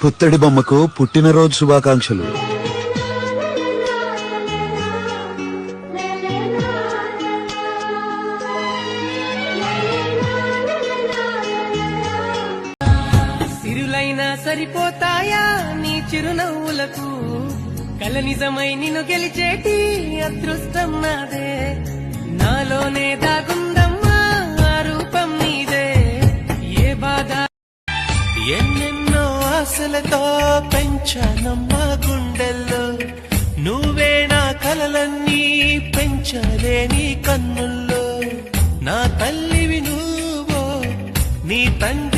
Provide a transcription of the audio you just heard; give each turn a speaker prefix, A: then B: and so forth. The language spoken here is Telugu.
A: పుత్తడి బొమ్మకు పుట్టినరోజు శుభాకాంక్షలు.
B: సిరులైనా సరిపోతాయా నీ చిరునవ్వులకు, కల నిజమై నిన్ను గెలిచేటి అదృష్టం నాదే. నాలోనే దాగుందమ్మా ఆ రూపం నీదే. ఏ బాధ
C: ఎన్నెన్నో ఆశలతో పెంచానమ్మా గుండెల్లో, నువ్వే నా కలలన్నీ పెంచలేని కన్నుల్లో. నా తల్లివి నువ్వో, నీ తండ్రి